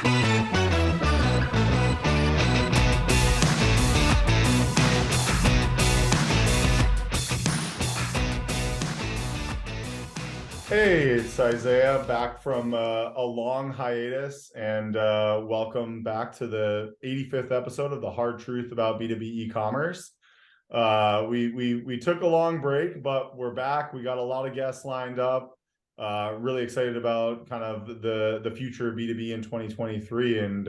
Hey, it's Isaiah back from a long hiatus, and welcome back to the 85th episode of the Hard Truth About B2B e-commerce. We took a long break, but we're back. We got a lot of guests lined up. Really excited about kind of the future of B2B in 2023. And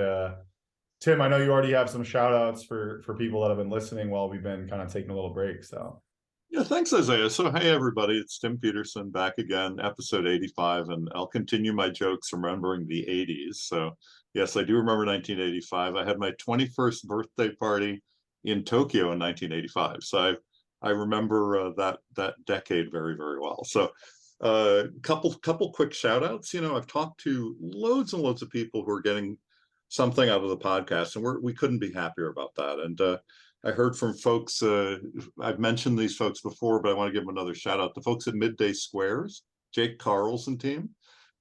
Tim, I know you already have some shout outs for people that have been listening while we've been kind of taking a little break. So. Yeah, thanks, Isaiah. So, hey, everybody, it's Tim Peterson back again, episode 85, and I'll continue my jokes remembering the 80s. So, yes, I do remember 1985. I had my 21st birthday party in Tokyo in 1985. So I remember that decade very, very well. So, couple quick shout outs. You know, I've talked to loads and loads of people who are getting something out of the podcast, and we couldn't be happier about that. And I heard from folks, I've mentioned these folks before, but I want to give them another shout out. The folks at Midday Squares, Jake Carl's and team,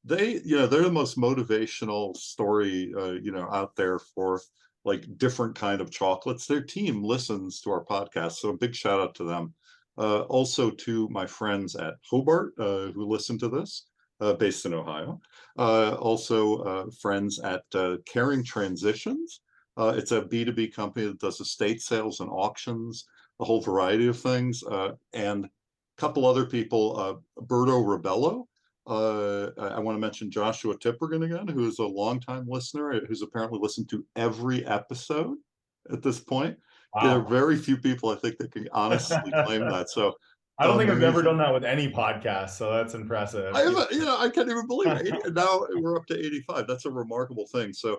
they're the most motivational story, out there for like different kind of chocolates. Their team listens to our podcast, so a big shout out to them. Also to my friends at Hobart who listen to this, based in Ohio. Also friends at Caring Transitions. It's a B2B company that does estate sales and auctions, a whole variety of things. And a couple other people, Berto Rebello. I want to mention Joshua Tippergan again, who is a longtime listener, who's apparently listened to every episode at this point. Wow. There are very few people, I think, that can honestly claim that. So I don't think I've ever done that with any podcast, so that's impressive. I can't even believe it. Now we're up to 85. That's a remarkable thing. So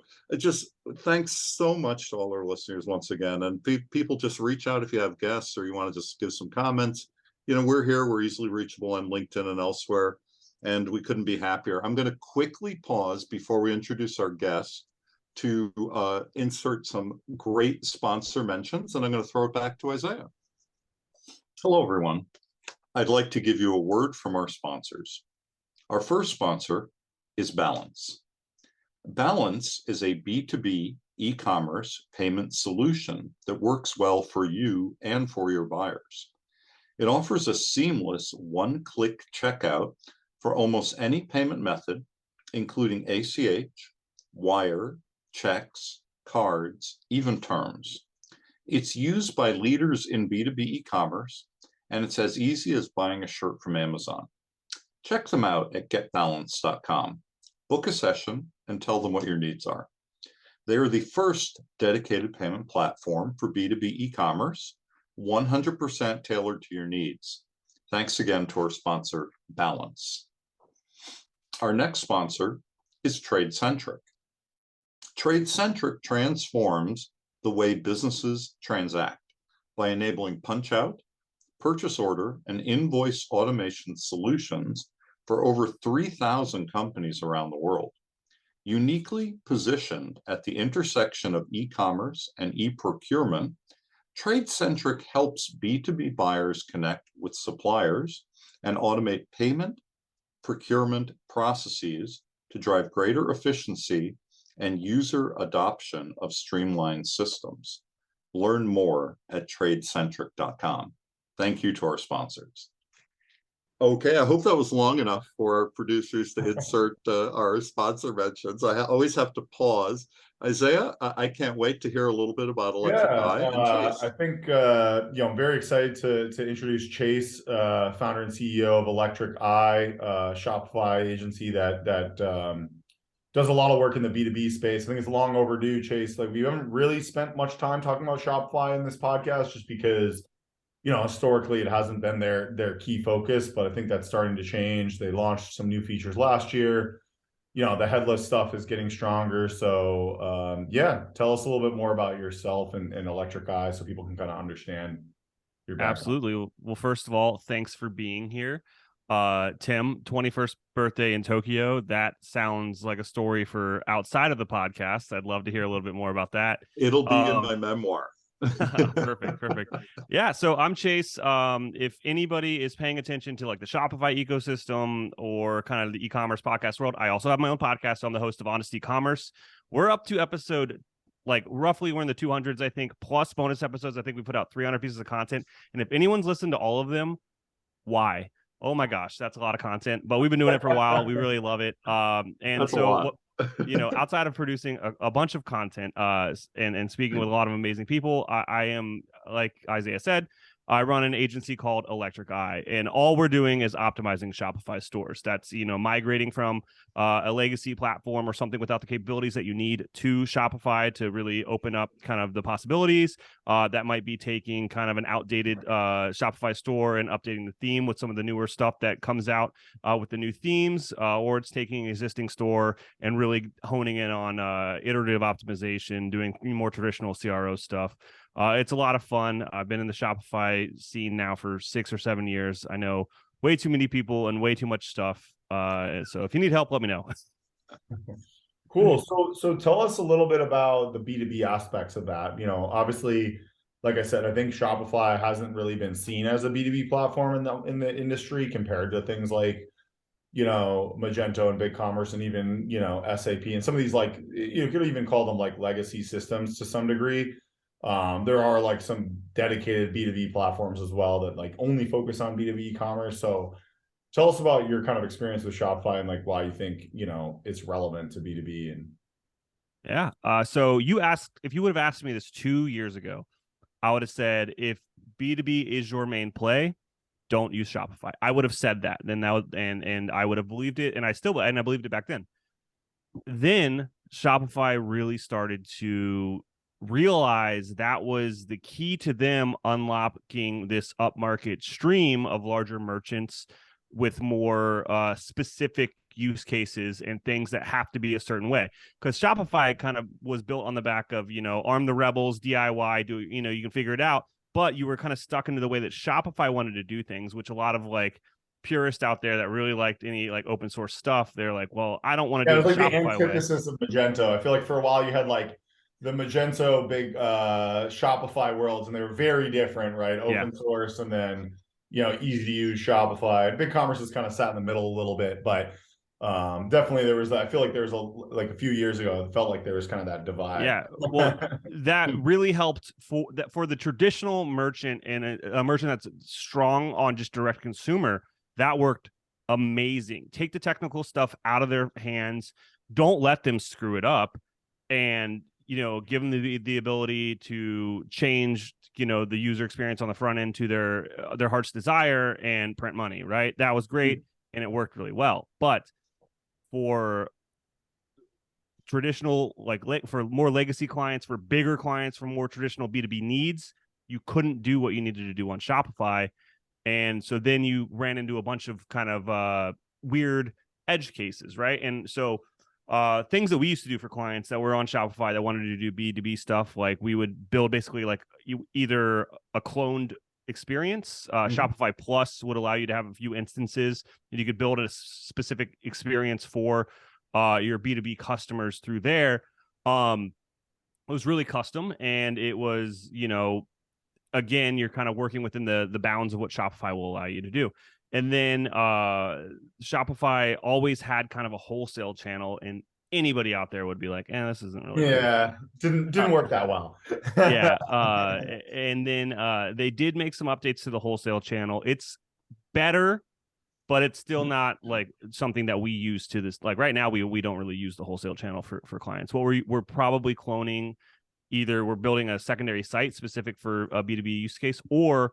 thanks so much to all our listeners once again. And people just reach out if you have guests or you want to just give some comments. You know, we're here. We're easily reachable on LinkedIn and elsewhere, and we couldn't be happier. I'm going to quickly pause before we introduce our guests to insert some great sponsor mentions, and I'm going to throw it back to Isaiah. Hello, everyone. I'd like to give you a word from our sponsors. Our first sponsor is Balance. Balance is a B2B e-commerce payment solution that works well for you and for your buyers. It offers a seamless one-click checkout for almost any payment method, including ACH, wire, checks, cards, even terms. It's used by leaders in B2B e-commerce, and it's as easy as buying a shirt from Amazon. Check them out at getbalance.com. Book a session and tell them what your needs are. They are the first dedicated payment platform for B2B e-commerce, 100% tailored to your needs. Thanks again to our sponsor, Balance. Our next sponsor is TradeCentric. TradeCentric transforms the way businesses transact by enabling punch-out, purchase order, and invoice automation solutions for over 3,000 companies around the world. Uniquely positioned at the intersection of e-commerce and e-procurement, TradeCentric helps B2B buyers connect with suppliers and automate payment, procurement processes to drive greater efficiency and user adoption of streamlined systems. Learn more at tradecentric.com. Thank you to our sponsors. Okay, I hope that was long enough for our producers to insert our sponsor mentions. I always have to pause. Isaiah, I can't wait to hear a little bit about Electric Eye and Chase. I think I'm very excited to introduce Chase, founder and CEO of Electric Eye, Shopify agency that does a lot of work in the B2B space. I think it's long overdue, Chase. Like, we haven't really spent much time talking about Shopify in this podcast just because, historically it hasn't been their key focus, but I think that's starting to change. They launched some new features last year. The headless stuff is getting stronger. So tell us a little bit more about yourself and Electric Eye so people can kind of understand your background. Absolutely. Well, first of all, thanks for being here. Tim, 21st birthday in Tokyo. That sounds like a story for outside of the podcast. I'd love to hear a little bit more about that. It'll be in my memoir. Perfect. Yeah. So I'm Chase. If anybody is paying attention to like the Shopify ecosystem or kind of the e-commerce podcast world, I also have my own podcast. I'm the host of Honest E-commerce, We're up to episode, like roughly we're in the 200s, I think, plus bonus episodes. I think we put out 300 pieces of content. And if anyone's listened to all of them, why? Oh my gosh, that's a lot of content, but we've been doing it for a while. We really love it. And That's a so, lot. outside of producing a bunch of content, and speaking with a lot of amazing people, I am, like Isaiah said, I run an agency called Electric Eye, and all we're doing is optimizing Shopify stores. That's, migrating from a legacy platform or something without the capabilities that you need to Shopify to really open up kind of the possibilities. That might be taking kind of an outdated Shopify store and updating the theme with some of the newer stuff that comes out with the new themes, or it's taking an existing store and really honing in on iterative optimization, doing more traditional CRO stuff. It's a lot of fun. I've been in the Shopify scene now for 6 or 7 years. I know way too many people and way too much stuff. So if you need help, let me know. Cool. So tell us a little bit about the B2B aspects of that. Obviously, like I said, I think Shopify hasn't really been seen as a B2B platform in the industry compared to things like, Magento and BigCommerce and even, SAP and some of these, like, you could even call them like legacy systems to some degree. There are like some dedicated B2B platforms as well that like only focus on B2B e-commerce. So tell us about your kind of experience with Shopify and like why you think, it's relevant to B2B. And Yeah. So you asked, if you would have asked me this 2 years ago, I would have said, if B2B is your main play, don't use Shopify. I would have said that. Then that would, and I would have believed it, and I believed it back then. Then Shopify really started to realize that was the key to them unlocking this upmarket stream of larger merchants with more specific use cases and things that have to be a certain way. Because Shopify kind of was built on the back of, arm the rebels, DIY, you can figure it out. But you were kind of stuck into the way that Shopify wanted to do things, which a lot of like purists out there that really liked any like open source stuff, they're like, well, I don't want to do it like the the Shopify way. antithesis of Magento. I feel like for a while you had like the Magento big Shopify worlds, and they were very different, right? Open source and then easy to use Shopify. BigCommerce has kind of sat in the middle a little bit, but definitely there was that. I feel like there was a few years ago, it felt like there was kind of that divide. Yeah, well, that really helped for the traditional merchant and a merchant that's strong on just direct consumer. That worked amazing. Take the technical stuff out of their hands. Don't let them screw it up, and give them the ability to change the user experience on the front end to their heart's desire and print money. Right, that was great, and it worked really well. But for traditional, for more legacy clients, for bigger clients, for more traditional B2B needs, you couldn't do what you needed to do on Shopify. And so then you ran into a bunch of kind of weird edge cases, right? And so things that we used to do for clients that were on Shopify that wanted to do B2B stuff, like we would build basically like either a cloned experience. Shopify Plus would allow you to have a few instances, and you could build a specific experience for your B2B customers through there. It was really custom, and it was, again, you're kind of working within the bounds of what Shopify will allow you to do. And then Shopify always had kind of a wholesale channel, and anybody out there would be like, this isn't really good. Didn't work that well. And then they did make some updates to the wholesale channel. It's better, but it's still not like something that we use to this. Like right now, we don't really use the wholesale channel for clients. What we're probably cloning, either we're building a secondary site specific for a B2B use case, or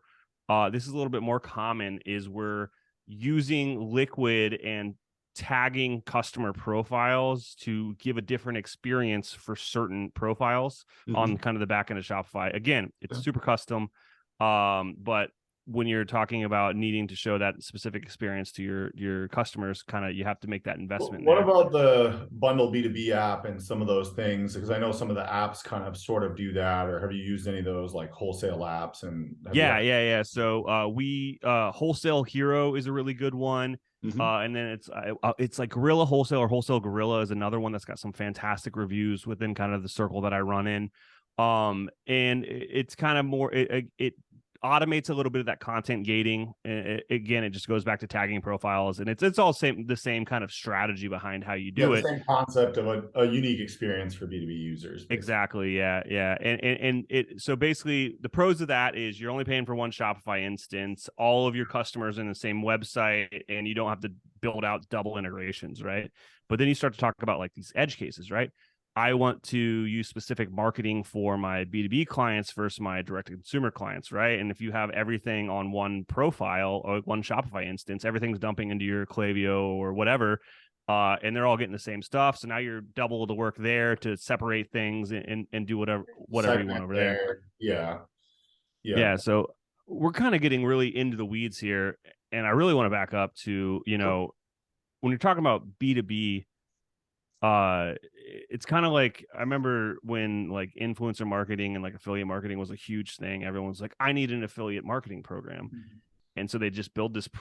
this is a little bit more common, is we're using Liquid and tagging customer profiles to give a different experience for certain profiles on kind of the back end of Shopify. Again, it's super custom, but when you're talking about needing to show that specific experience to your customers, kind of you have to make that investment. What about the bundle B2B app and some of those things? Because I know some of the apps kind of sort of do that. Or have you used any of those like wholesale apps? And yeah. So we Wholesale Hero is a really good one. And then it's like Gorilla Wholesale or Wholesale Gorilla is another one that's got some fantastic reviews within kind of the circle that I run in. And it's kind of more, it automates a little bit of that content gating. Again, it just goes back to tagging profiles, and it's all the same kind of strategy behind how you do the it. same concept of a unique experience for B2B users. Basically. Exactly. Yeah. And it, so basically the pros of that is you're only paying for one Shopify instance, all of your customers in the same website, and you don't have to build out double integrations, right? But then you start to talk about like these edge cases, right? I want to use specific marketing for my B2B clients versus my direct-to-consumer clients, right? And if you have everything on one profile or one Shopify instance, everything's dumping into your Klaviyo or whatever, and they're all getting the same stuff. So now you're double the work there to separate things and do whatever you want over there. Yeah. So we're kind of getting really into the weeds here, and I really want to back up to, when you're talking about B2B, it's kind of like, I remember when like influencer marketing and like affiliate marketing was a huge thing. Everyone's like, I need an affiliate marketing program. Mm-hmm. And so they just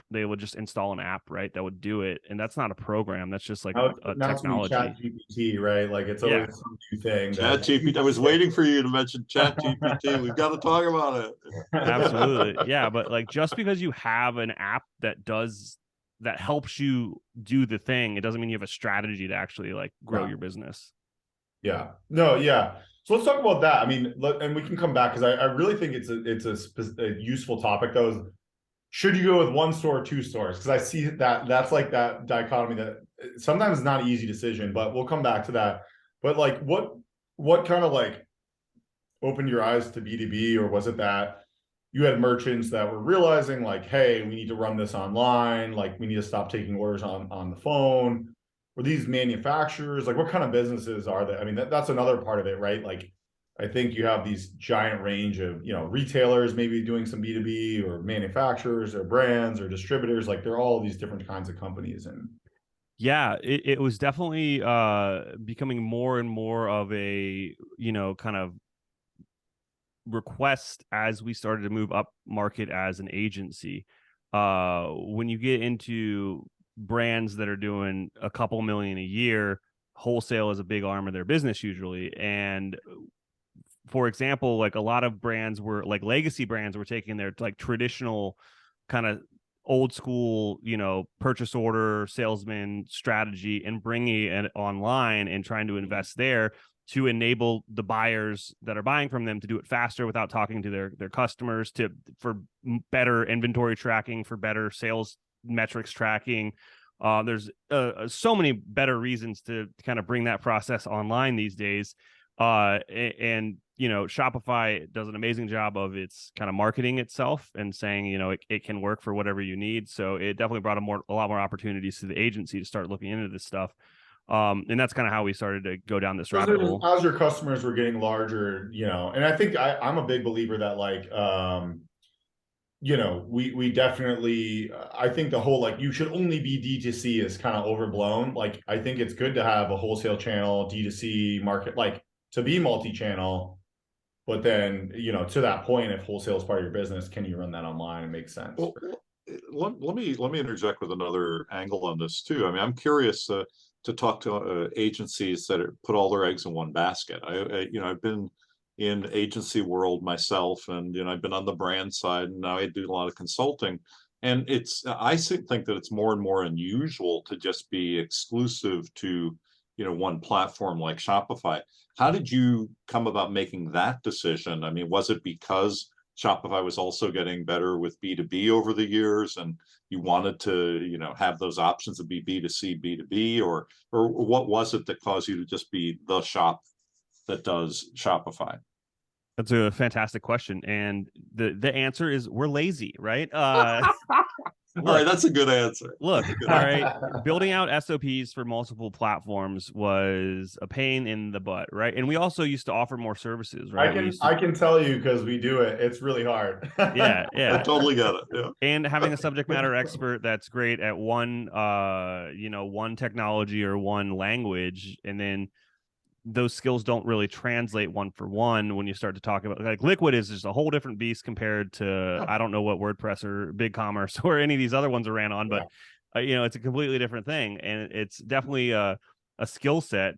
they would just install an app, right, that would do it. And that's not a program. That's just like a technology. ChatGPT, right? Like it's always some new thing. ChatGPT. I was waiting for you to mention ChatGPT. We've got to talk about it. Absolutely. Yeah. But like, just because you have an app that helps you do the thing, it doesn't mean you have a strategy to actually like grow your business. Yeah. No. Yeah. So let's talk about that. I mean, and we can come back because I really think it's a useful topic though. Should you go with one store or two stores? Because I see that's like that dichotomy that sometimes is not an easy decision, but we'll come back to that. But like, what kind of like opened your eyes to B2B, or was it that you had merchants that were realizing like, hey, we need to run this online, like we need to stop taking orders on the phone? Were these manufacturers? Like, what kind of businesses are they? I mean, that's another part of it, right? Like, I think you have these giant range of, retailers maybe doing some B2B, or manufacturers or brands or distributors. Like, they're all these different kinds of companies. And yeah, it was definitely becoming more and more of a, kind of request as we started to move up market as an agency. When you get into brands that are doing a couple million a year, wholesale is a big arm of their business usually. And for example, like a lot of brands were like legacy brands were taking their like traditional kind of old school, purchase order salesman strategy and bringing it online and trying to invest there to enable the buyers that are buying from them to do it faster without talking to their customers, for better inventory tracking, for better sales metrics tracking. There's so many better reasons to kind of bring that process online these days. And Shopify does an amazing job of its kind of marketing itself and saying, it can work for whatever you need. So it definitely brought a lot more opportunities to the agency to start looking into this stuff. And that's kind of how we started to go down this rabbit hole. As your customers were getting larger, and I think I'm a big believer that like, we definitely, I think the whole, like, you should only be D2C is kind of overblown. Like, I think it's good to have a wholesale channel, D2C market, like to be multi-channel. But then, to that point, if wholesale is part of your business, can you run that online and make sense? Well, let me interject with another angle on this too. I mean, I'm curious to talk to agencies that put all their eggs in one basket. I've been in agency world myself, and I've been on the brand side, and now I do a lot of consulting. And I think that it's more and more unusual to just be exclusive to one platform like Shopify. How did you come about making that decision? I mean, was it because Shopify was also getting better with B2B over the years, and you wanted to, have those options of be B2C, B2B, or what was it that caused you to just be the shop that does Shopify? That's a fantastic question, and the answer is we're lazy, right? All right, that's a good answer. Look, all right, building out SOPs for multiple platforms was a pain in the butt, right? And we also used to offer more services, right? I can tell you, because we do it. It's really hard. Yeah. I totally get it. Yeah. And having a subject matter expert that's great at one technology or one language, and then those skills don't really translate one for one when you start to talk about, like, Liquid is just a whole different beast compared to, I don't know what WordPress or BigCommerce or any of these other ones I ran on, but it's a completely different thing. And it's definitely a a skill set.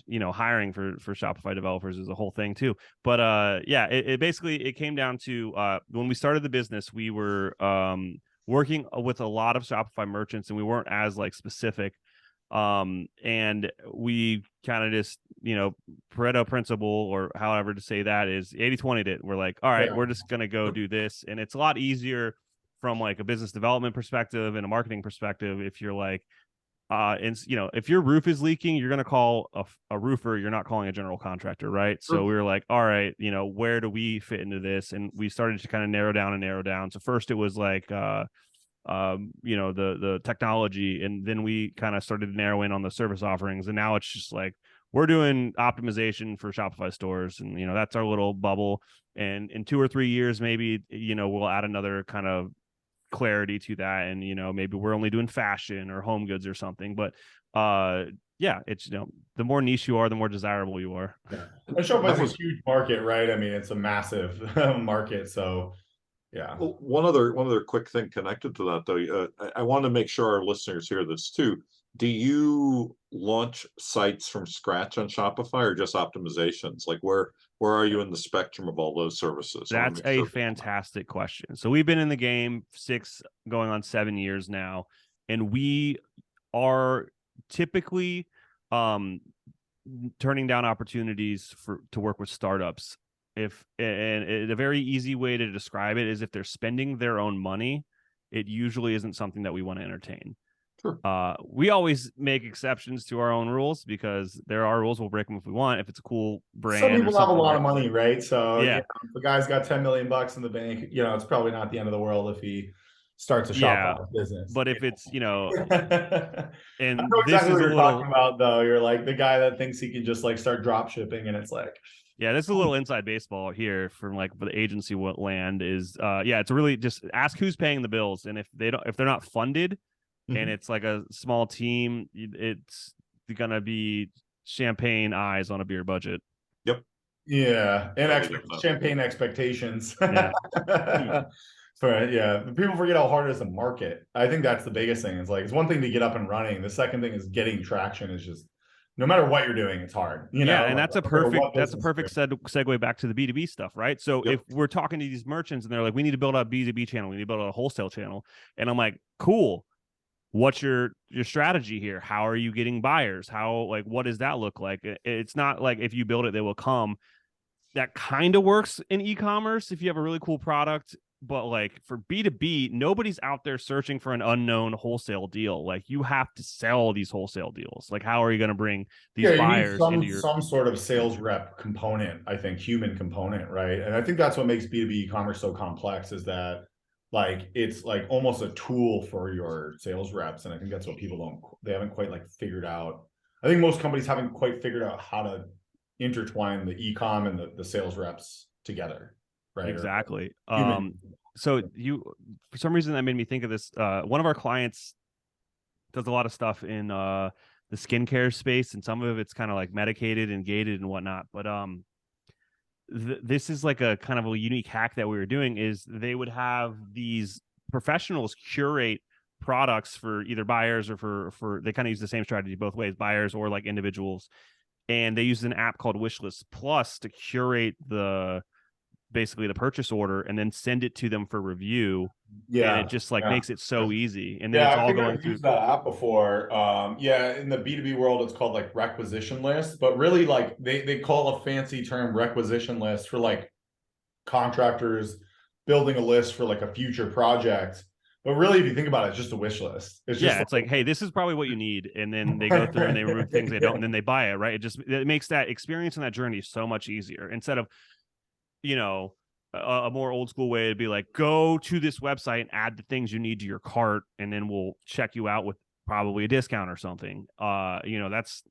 Hiring for Shopify developers is a whole thing too. But it basically came down to when we started the business, we were working with a lot of Shopify merchants, and we weren't as like specific. And we kind of just, Pareto principle, or however to say that, is 80-20 it. We're like, all right, we're just going to go do this. And it's a lot easier from like a business development perspective and a marketing perspective. If you're like, if your roof is leaking, you're going to call a roofer. You're not calling a general contractor. Right. So we were like, all right, where do we fit into this? And we started to kind of narrow down. So first it was like, the technology, and then we kind of started to narrow in on the service offerings, and now it's just like we're doing optimization for Shopify stores, and that's our little bubble. And in 2 or 3 years, maybe we'll add another kind of clarity to that, and maybe we're only doing fashion or home goods or something. But it's the more niche you are, the more desirable you are. Yeah. And Shopify's a huge market, right? I mean, it's a massive market, so yeah. Well, one other quick thing connected to that, though, I want to make sure our listeners hear this too. Do you launch sites from scratch on Shopify, or just optimizations? Like where are you in the spectrum of all those services? That's a fantastic question. So we've been in the game 6 going on 7 years now, and we are typically turning down opportunities to work with startups. And a very easy way to describe it is if they're spending their own money, it usually isn't something that we want to entertain. Sure. We always make exceptions to our own rules because there are rules. We'll break them if we want. If it's a cool brand. Some people have a lot of money, right? So yeah, if the guy's got $10 million in the bank, it's probably not the end of the world if he starts a Shopify business. But if it's, and I know exactly what you're talking about, though. You're like the guy that thinks he can just like start drop shipping, and it's like. Yeah, this is a little inside baseball here from like the agency land is it's really just ask who's paying the bills, and if they're not funded and it's like a small team, it's gonna be champagne eyes on a beer budget. Yep. Yeah, and champagne expectations. Yeah. People forget how hard it is to market. I think that's the biggest thing. It's like it's one thing to get up and running. The second thing is getting traction. Is just no matter what you're doing, it's hard. And that's a perfect segue back to the B2B stuff, right? So if we're talking to these merchants and they're like, we need to build out a B2B channel, we need to build out a wholesale channel, and I'm like, cool. What's your strategy here? How are you getting buyers? What does that look like? It's not like if you build it, they will come. That kind of works in e-commerce if you have a really cool product. But like for B2B, nobody's out there searching for an unknown wholesale deal. Like you have to sell these wholesale deals. Like how are you going to bring these buyers into your some sort of sales rep component? I think human component, right? And I think that's what makes B2B e-commerce so complex is that like it's like almost a tool for your sales reps. And I think that's what they haven't quite like figured out. I think most companies haven't quite figured out how to intertwine the e-com and the sales reps together. Right. Exactly. So for some reason that made me think of this. One of our clients does a lot of stuff in the skincare space, and some of it's kind of like medicated and gated and whatnot. But this is like a kind of a unique hack that we were doing is they would have these professionals curate products for either buyers or for they kind of use the same strategy both ways, buyers or like individuals. And they use an app called Wishlist Plus to curate basically the purchase order and then send it to them for review. Yeah. And it just makes it so easy. And then it's all going through that app before. In the B2B world, it's called like requisition list, but really like they call a fancy term requisition list for like contractors building a list for like a future project. But really, if you think about it, it's just a wish list. It's like, hey, this is probably what you need. And then they go through and they remove things they don't, and then they buy it, right? It makes that experience in that journey so much easier. Instead of a more old school way to be like, go to this website and add the things you need to your cart, and then we'll check you out with probably a discount or something. That's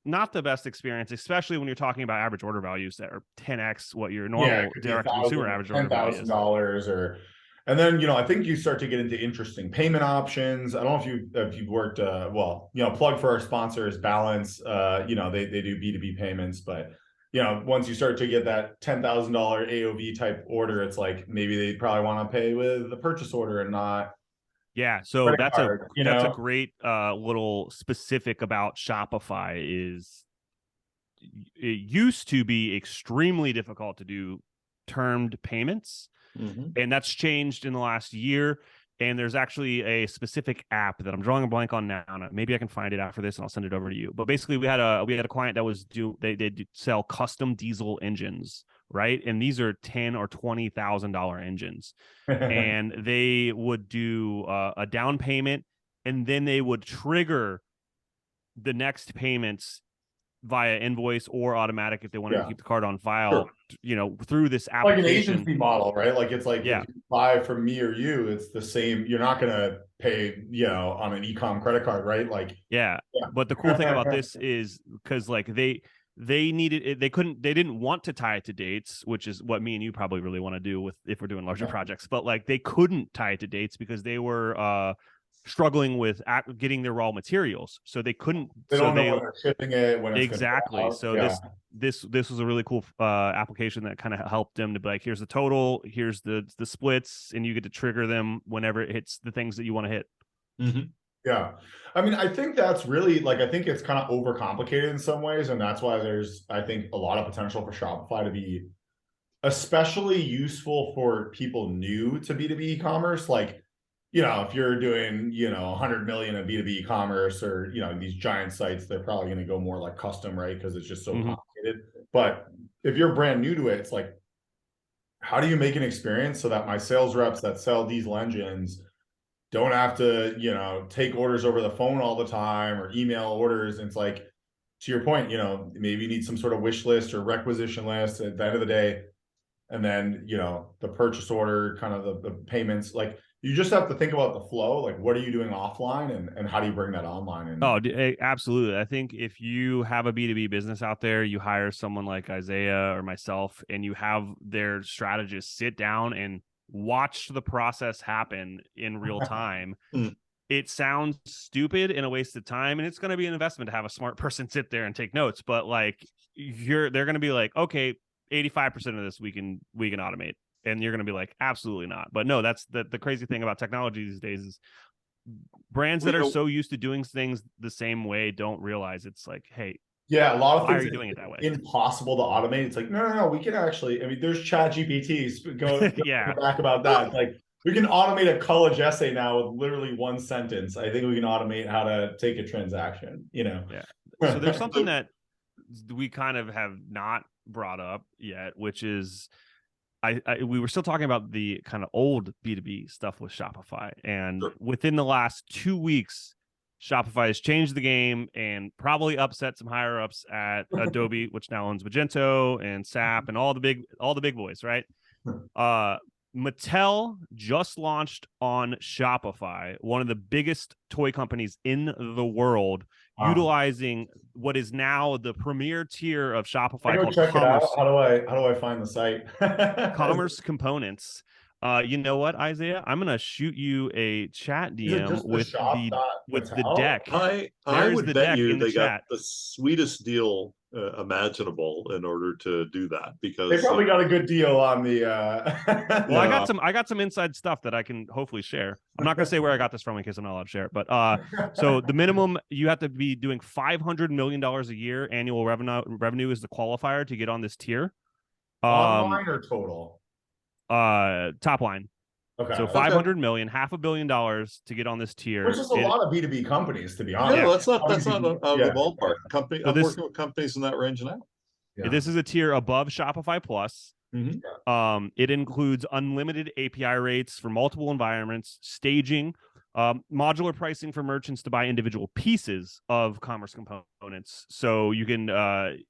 not the best experience, especially when you're talking about average order values that are 10x what your normal direct consumer average order value is. $10,000 and then, I think you start to get into interesting payment options. I don't know if you've worked, plug for our sponsors, Balance, they do B2B payments, but once you start to get that $10,000 AOV type order, it's like maybe they probably want to pay with the purchase order and not Yeah, so credit that's card, a great little specific about Shopify is it used to be extremely difficult to do termed payments, and that's changed in the last year. And there's actually a specific app that I'm drawing a blank on now. Maybe I can find it after this and I'll send it over to you. But basically, we had a client that was they sell custom diesel engines, right? And these are $10,000 or $20,000 engines, and they would do a down payment, and then they would trigger the next payments via invoice or automatic if they wanted to keep the card on file, through this application. Like an agency model, right? Like it's like if you buy from me or you, it's the same. You're not going to pay, on an e-com credit card, right? Like, But the cool thing about this is because like they needed it, they didn't want to tie it to dates, which is what me and you probably really want to do if we're doing larger projects. But like they couldn't tie it to dates because they were struggling with getting their raw materials, so they couldn't. They don't know when they're shipping it, when it's exactly. So this was a really cool application that kind of helped them to be like, here's the total, here's the splits, and you get to trigger them whenever it hits the things that you want to hit. Yeah, I mean, I think that's really I think it's kind of overcomplicated in some ways, and that's why there's, I think, a lot of potential for Shopify to be especially useful for people new to B2B e-commerce. Like, if you're doing, 100 million in B2B e-commerce or, these giant sites, they're probably going to go more like custom, right? Because it's just so complicated. But if you're brand new to it, it's like, how do you make an experience so that my sales reps that sell diesel engines don't have to, take orders over the phone all the time or email orders? And it's like, to your point, maybe you need some sort of wish list or requisition list at the end of the day. And then, the purchase order, kind of the payments, like, you just have to think about the flow. Like, what are you doing offline and how do you bring that online? Absolutely. I think if you have a B2B business out there, you hire someone like Isaiah or myself, and you have their strategist sit down and watch the process happen in real time. It sounds stupid and a waste of time, and it's going to be an investment to have a smart person sit there and take notes. But like, they're going to be like, okay, 85% of this we can automate. And you're going to be like, absolutely not. But no, that's the crazy thing about technology these days is brands that are so used to doing things the same way don't realize it's like, hey, a lot of why things are you doing it that way? Impossible to automate. It's like, no, we can actually. I mean, there's Chat GPTs. Go back about that. Like, we can automate a college essay now with literally one sentence. I think we can automate how to take a transaction. So there's something that we kind of have not brought up yet, which is. We were still talking about the kind of old B2B stuff with Shopify. And within the last 2 weeks, Shopify has changed the game and probably upset some higher ups at Adobe, which now owns Magento and SAP and all the big boys, right? Mattel just launched on Shopify, one of the biggest toy companies in the world, utilizing what is now the premier tier of Shopify called check Commerce. It out. How do I find the site? Commerce Components. You know what, Isaiah? I'm gonna shoot you a chat DM with the deck. I would bet you they got the sweetest deal imaginable in order to do that, because they probably got a good deal on the well, I got some inside stuff that I can hopefully share. I'm not gonna say where I got this from in case I'm not allowed to share it, but so the minimum you have to be doing $500 million a year annual revenue is the qualifier to get on this tier. Online or total? Top line. Okay. So 500 million, $500 million to get on this tier. Which is a lot of B2B companies, to be honest. Yeah, that's not out of the ballpark. I'm working with companies in that range now. This is a tier above Shopify Plus. It includes unlimited API rates for multiple environments, staging, modular pricing for merchants to buy individual pieces of commerce components. So you can,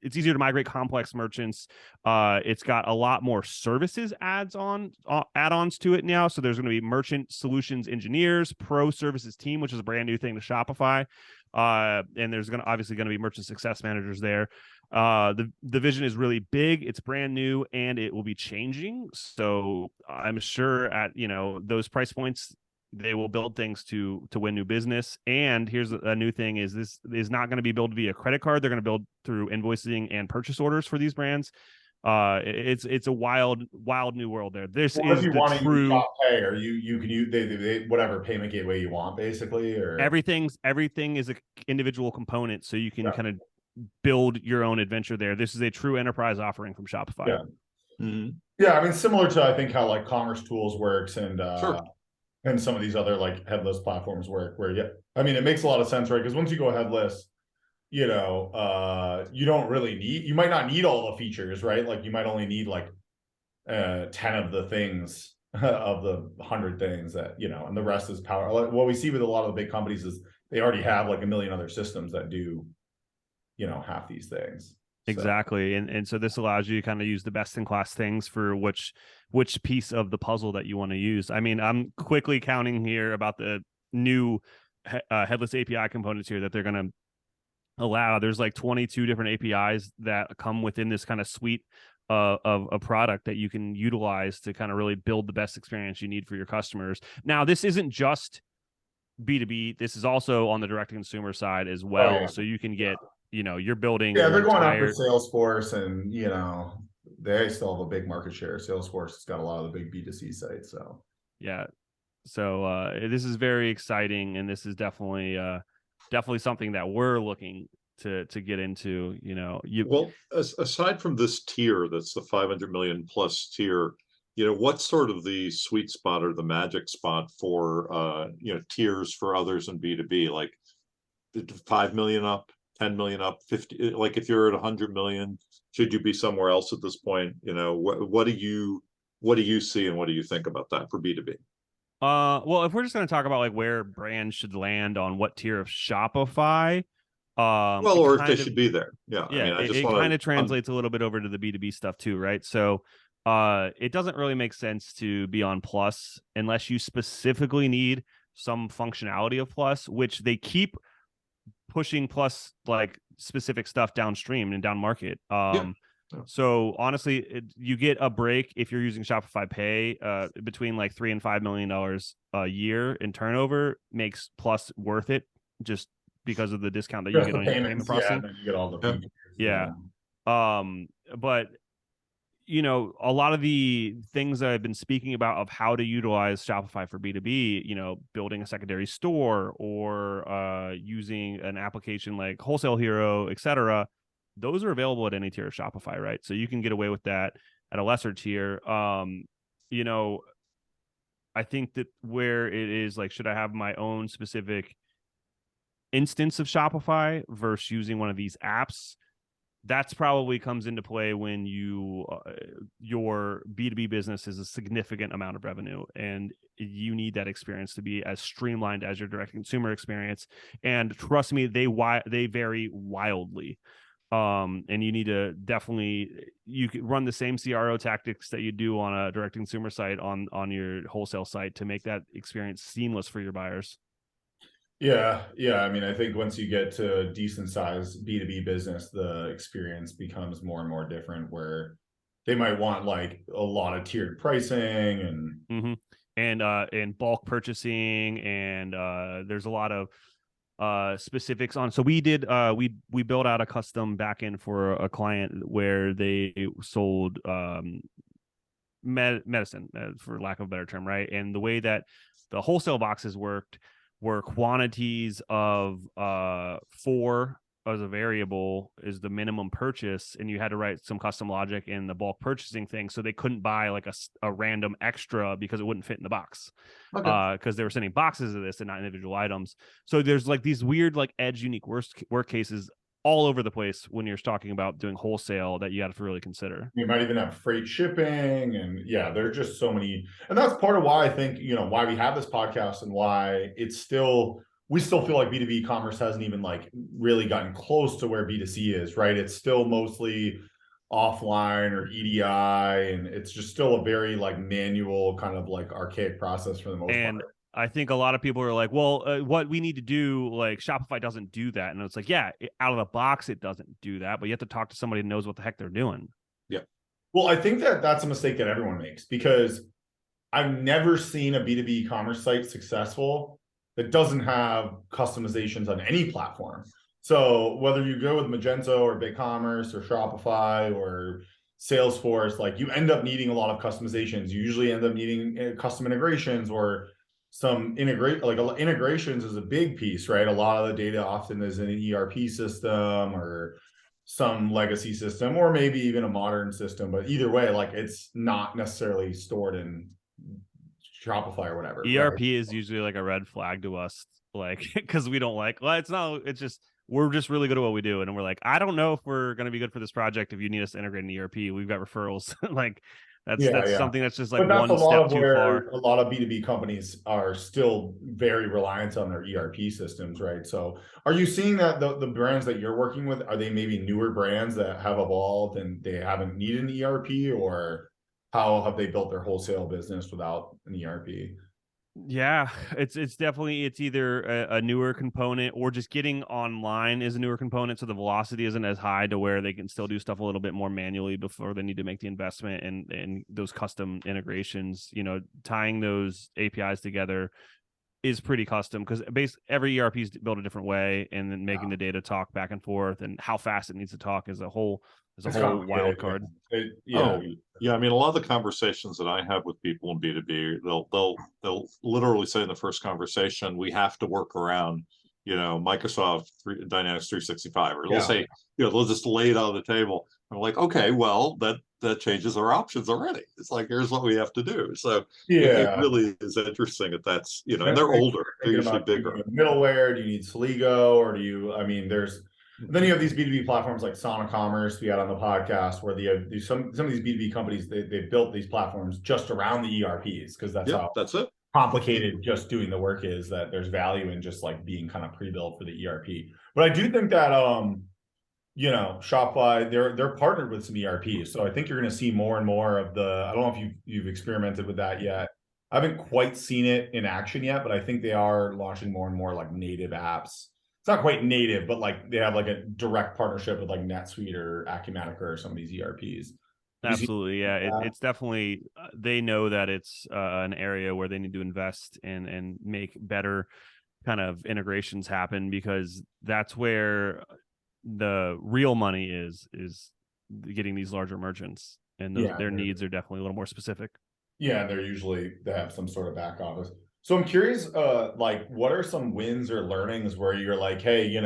it's easier to migrate complex merchants. It's got a lot more services add-ons to it now. So there's going to be merchant solutions engineers, pro services team, which is a brand new thing to Shopify. And there's obviously going to be merchant success managers there. The vision is really big. It's brand new and it will be changing. So I'm sure at, those price points, they will build things to win new business. And here's a new thing is this is not going to be built via credit card. They're going to build through invoicing and purchase orders for these brands. It's a wild new world there. This Well, is if you the want to use true Shop Pay, or you can use they whatever payment gateway you want, basically, or everything is a individual component, so you can kind of build your own adventure there. This is a true enterprise offering from Shopify. Yeah. Yeah, I mean, similar to I think how like Commerce Tools works and and some of these other like headless platforms work, where I mean, it makes a lot of sense, right? Because once you go headless, you don't really need, you might not need all the features, right? Like you might only need like 10 of the things of the 100 things that, and the rest is power. What we see with a lot of the big companies is they already have like a million other systems that do, half these things. Exactly. And so this allows you to kind of use the best in class things for which piece of the puzzle that you want to use. I mean, I'm quickly counting here about the new headless API components here that they're going to allow. There's like 22 different APIs that come within this kind of suite of a product that you can utilize to kind of really build the best experience you need for your customers. Now, this isn't just B2B. This is also on the direct to consumer side as well. Oh, yeah. So you can get, you're building. Yeah, they're going after Salesforce, and they still have a big market share. Salesforce has got a lot of the big B2C sites. So yeah, so this is very exciting, and this is definitely something that we're looking to get into. Well, aside from this tier, that's the 500 million plus tier. What's sort of the sweet spot or the magic spot for tiers for others in B2B, like 5 million up, 10 million up, 50, like if you're at 100 million, should you be somewhere else at this point? What do you see and what do you think about that for B2B? Well, if we're just going to talk about like where brands should land on what tier of Shopify, or if they should be there. Yeah. Yeah, I mean, it kind of translates a little bit over to the B2B stuff too, right? So it doesn't really make sense to be on Plus unless you specifically need some functionality of Plus, which they keep pushing Plus like specific stuff downstream and down market. So honestly, you get a break if you're using Shopify Pay. Between like $3 and $5 million a year in turnover makes Plus worth it, just because of the discount that you get on your payment processing. Yeah, you get all the features. Yeah. But a lot of the things that I've been speaking about of how to utilize Shopify for B2B, building a secondary store or using an application like Wholesale Hero, etc., those are available at any tier of Shopify, right? So you can get away with that at a lesser tier. I think that where it is like, should I have my own specific instance of Shopify versus using one of these apps? That's probably comes into play when your B2B business is a significant amount of revenue, and you need that experience to be as streamlined as your direct consumer experience. And trust me, they vary wildly. And you need to you can run the same CRO tactics that you do on a direct consumer site on your wholesale site to make that experience seamless for your buyers. Yeah. I mean, I think once you get to a decent size B2B business, the experience becomes more and more different, where they might want like a lot of tiered pricing and bulk purchasing, and there's a lot of specifics on. So we did we built out a custom backend for a client where they sold medicine, for lack of a better term, right? And the way that the wholesale boxes worked were quantities of 4 as a variable is the minimum purchase, and you had to write some custom logic in the bulk purchasing thing, so they couldn't buy like a random extra because it wouldn't fit in the box. Because they were sending boxes of this and not individual items. So there's like these weird like edge unique work cases all over the place when you're talking about doing wholesale that you have to really consider. You might even have freight shipping, and there's just so many. And that's part of why I think, why we have this podcast and why we still feel like B2B commerce hasn't even like really gotten close to where B2C is, right? It's still mostly offline or EDI, and it's just still a very like manual kind of like archaic process for the most part. I think a lot of people are like, well, what we need to do, like Shopify doesn't do that. And it's like, out of the box, it doesn't do that, but you have to talk to somebody who knows what the heck they're doing. Yeah. Well, I think that's a mistake that everyone makes, because I've never seen a B2B commerce site successful that doesn't have customizations on any platform. So whether you go with Magento or BigCommerce or Shopify or Salesforce, like you end up needing a lot of customizations. You usually end up needing custom integrations or some integrations is a big piece, right? A lot of the data often is in an ERP system or some legacy system, or maybe even a modern system. But either way, like it's not necessarily stored in Shopify or whatever. ERP right? is usually like a red flag to us, like because we don't like. Well, it's not. It's just we're just really good at what we do, and we're like, I don't know if we're going to be good for this project. If you need us to integrate an ERP, we've got referrals. Like that's something that's just like But that's one a lot step of too where far. a lot of B2B companies are still very reliant on their ERP systems, right? So are you seeing that the brands that you're working with, are they maybe newer brands that have evolved and they haven't needed an ERP, or how have they built their wholesale business without an ERP? Yeah, it's definitely it's either a newer component or just getting online is a newer component, so the velocity isn't as high to where they can still do stuff a little bit more manually before they need to make the investment and those custom integrations. Tying those APIs together is pretty custom because every ERP is built a different way, and then making the data talk back and forth and how fast it needs to talk is a whole wild card. Oh, yeah. I mean, a lot of the conversations that I have with people in B2B, they'll literally say in the first conversation, we have to work around, Microsoft Dynamics 365, or they'll say, they'll just lay it on the table. I'm like, okay, well, that changes our options already. It's like, here's what we have to do. So it really is interesting that that's, and they're older, they're usually bigger. Middleware, do you need Sligo, or then you have these B2B platforms like Commerce we had on the podcast, where some of these B2B companies, they built these platforms just around the ERPs, because that's it. Complicated just doing the work is, that there's value in just like being kind of pre-built for the ERP. But I do think that Shopify, they're partnered with some ERPs. So I think you're going to see more and more of I don't know if you've experimented with that yet. I haven't quite seen it in action yet, but I think they are launching more and more like native apps. It's not quite native, but like they have like a direct partnership with like NetSuite or Acumatica or some of these ERPs. Absolutely, yeah. It's definitely they know that it's an area where they need to invest and make better kind of integrations happen, because that's where the real money is getting these larger merchants, and their needs are definitely a little more specific. Yeah, they have some sort of back office. So I'm curious, like what are some wins or learnings where you're like, hey,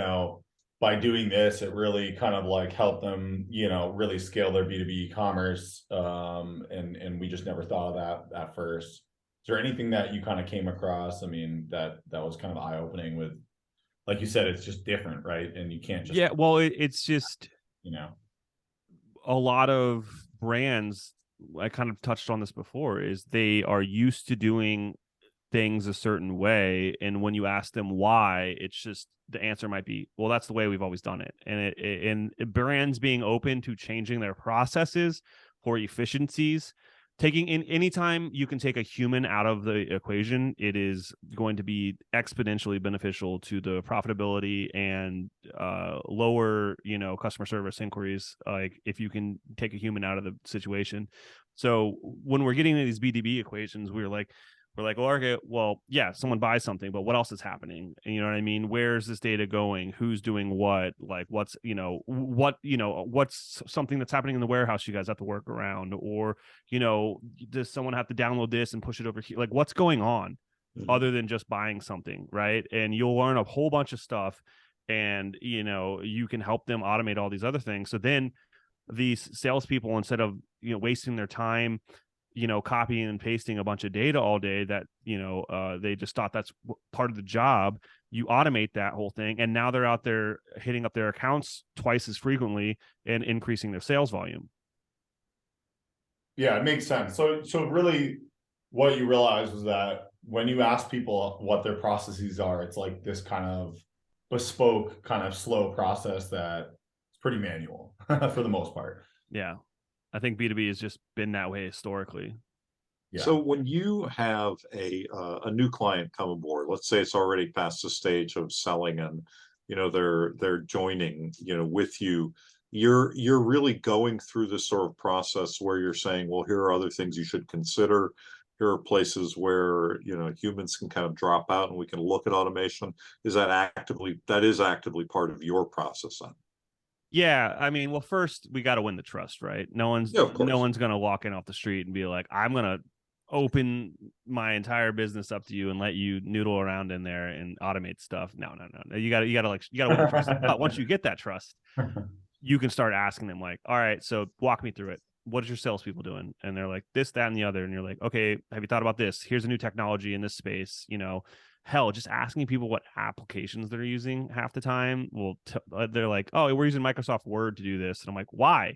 by doing this, it really kind of like helped them, really scale their B2B commerce. And we just never thought of that at first. Is there anything that you kind of came across? I mean, that was kind of eye-opening with, like you said, it's just different, right? And you can't just it's just a lot of brands, I kind of touched on this before, is they are used to doing things a certain way, and when you ask them why, it's just the answer might be, well, that's the way we've always done it. And brands being open to changing their processes for efficiencies, taking in anytime you can take a human out of the equation, it is going to be exponentially beneficial to the profitability and lower customer service inquiries, like if you can take a human out of the situation. So when we're getting into these B2B equations, we're like, well, okay, well, yeah, someone buys something, but what else is happening? And you know what I mean? Where's this data going? Who's doing what? Like, what's something that's happening in the warehouse you guys have to work around? Or, does someone have to download this and push it over here? Like, what's going on other than just buying something, right? And you'll learn a whole bunch of stuff, and, you can help them automate all these other things. So then these salespeople, instead of, wasting their time, copying and pasting a bunch of data all day that, they just thought that's part of the job. You automate that whole thing, and now they're out there hitting up their accounts twice as frequently and increasing their sales volume. Yeah, it makes sense. So really what you realize was that when you ask people what their processes are, it's like this kind of bespoke, kind of slow process that is pretty manual for the most part. Yeah. I think B2B has just been that way historically. Yeah. So when you have a new client come aboard, let's say it's already past the stage of selling, and they're joining with you, you're really going through this sort of process where you're saying, well, here are other things you should consider. Here are places where humans can kind of drop out and we can look at automation. That is actively part of your process then? Yeah, I mean, well, first we got to win the trust, right? No one's Yeah, of course. gonna walk in off the street and be like, I'm gonna open my entire business up to you and let you noodle around in there and automate stuff. No. You gotta win the trust. But once you get that trust, you can start asking them like, all right, so walk me through it. What is your salespeople doing? And they're like this, that, and the other. And you're like, okay, have you thought about this? Here's a new technology in this space. Hell, just asking people what applications they're using half the time. They're like, oh, we're using Microsoft Word to do this. And I'm like, why?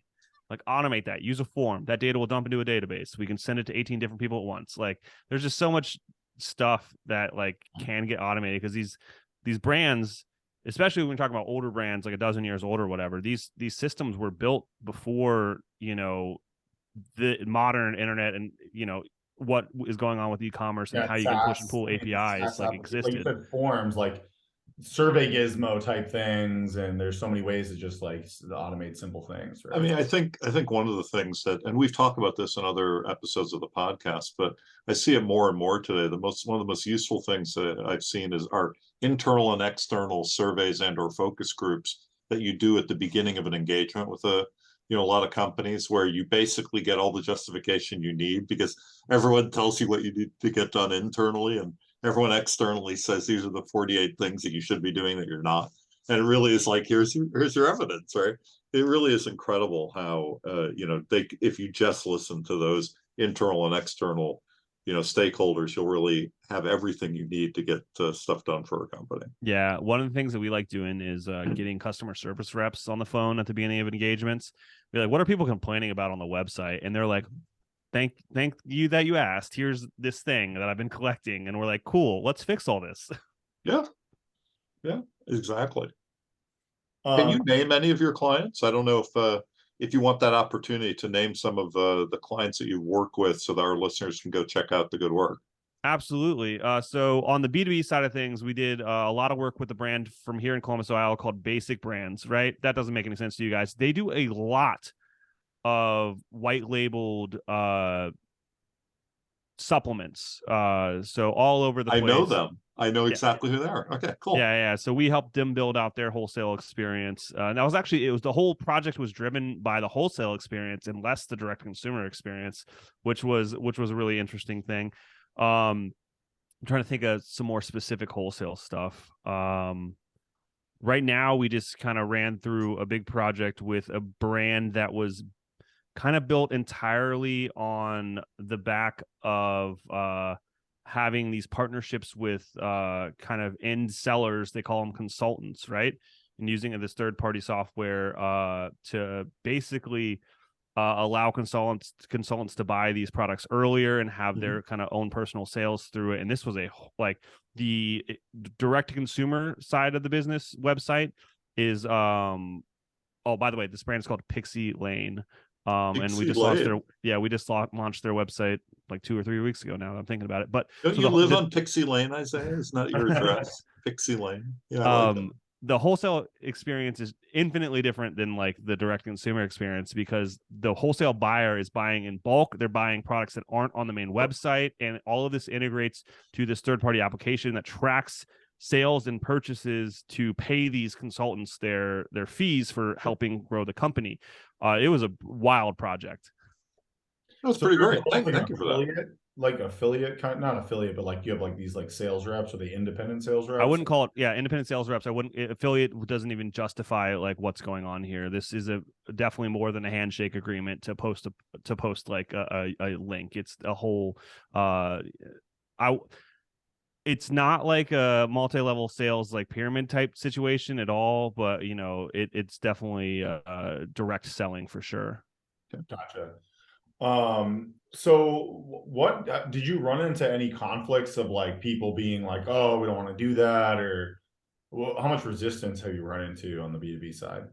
Like, automate that. Use a form. That data will dump into a database. We can send it to 18 different people at once. Like, there's just so much stuff that like can get automated because these brands, especially when we talk about older brands, like a dozen years old or whatever, these systems were built before, the modern internet and, what is going on with e-commerce and how you can push and pull APIs like existed. Like you said, forms like survey gizmo type things, and there's so many ways to just like automate simple things, right? I mean, I think one of the things that, and we've talked about this in other episodes of the podcast, but I see it more and more today. One of the most useful things that I've seen is our internal and external surveys and or focus groups that you do at the beginning of an engagement with a lot of companies, where you basically get all the justification you need because everyone tells you what you need to get done internally, and everyone externally says these are the 48 things that you should be doing that you're not. And it really is like, here's your evidence, right? It really is incredible how if you just listen to those internal and external stakeholders, you'll really have everything you need to get stuff done for a company. Yeah, one of the things that we like doing is getting customer service reps on the phone at the beginning of engagements. Be like, what are people complaining about on the website? And they're like, thank you that you asked. Here's this thing that I've been collecting. And we're like, cool, let's fix all this. Yeah, exactly. Can you name any of your clients? I don't know if you want that opportunity to name some of the clients that you work with so that our listeners can go check out the good work. Absolutely. So on the B2B side of things, we did a lot of work with the brand from here in Columbus, Ohio called Basic Brands, right? That doesn't make any sense to you guys. They do a lot of white labeled supplements. So all over the place. I know them. I know exactly who they are. Okay, cool. Yeah. So we helped them build out their wholesale experience. And that was actually, the whole project was driven by the wholesale experience and less the direct consumer experience, which was a really interesting thing. I'm trying to think of some more specific wholesale stuff. Right now, we just kind of ran through a big project with a brand that was kind of built entirely on the back of having these partnerships with kind of end sellers. They call them consultants, right? And using this third-party software to basically allow consultants to buy these products earlier and have their kind of own personal sales through it. And this was the direct to consumer side of the business website is by the way, this brand is called Pixie Lane. And we just launched their website like 2 or 3 weeks ago now that I'm thinking about it. But don't you live on Pixie Lane, Isaiah? It's not your address. Pixie Lane. Yeah. The wholesale experience is infinitely different than like the direct consumer experience because the wholesale buyer is buying in bulk. They're buying products that aren't on the main website, and all of this integrates to this third-party application that tracks sales and purchases to pay these consultants their fees for helping grow the company. It was a wild project. That's pretty great. Thank you for that. Like affiliate, not affiliate, but like you have like these like sales reps or the independent sales reps. I wouldn't call it, independent sales reps. Affiliate doesn't even justify like what's going on here. This is definitely more than a handshake agreement to post like a link. It's a whole. It's not like a multi-level sales like pyramid type situation at all, but it's definitely direct selling for sure. Gotcha. So what did you run into any conflicts of like people being like, oh, we don't want to do that, or how much resistance have you run into on the B2B side?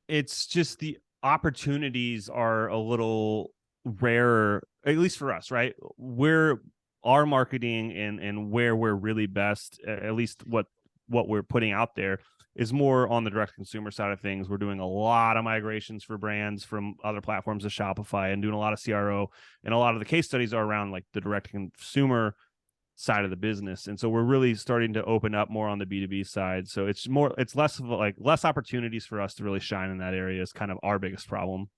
It's just the opportunities are a little rarer, at least for us, right? Our marketing and where we're really best, at least what we're putting out there, is more on the direct consumer side of things. We're doing a lot of migrations for brands from other platforms to Shopify and doing a lot of CRO, and a lot of the case studies are around like the direct consumer side of the business. And so we're really starting to open up more on the B2B side. So it's less of like less opportunities for us to really shine in that area is kind of our biggest problem.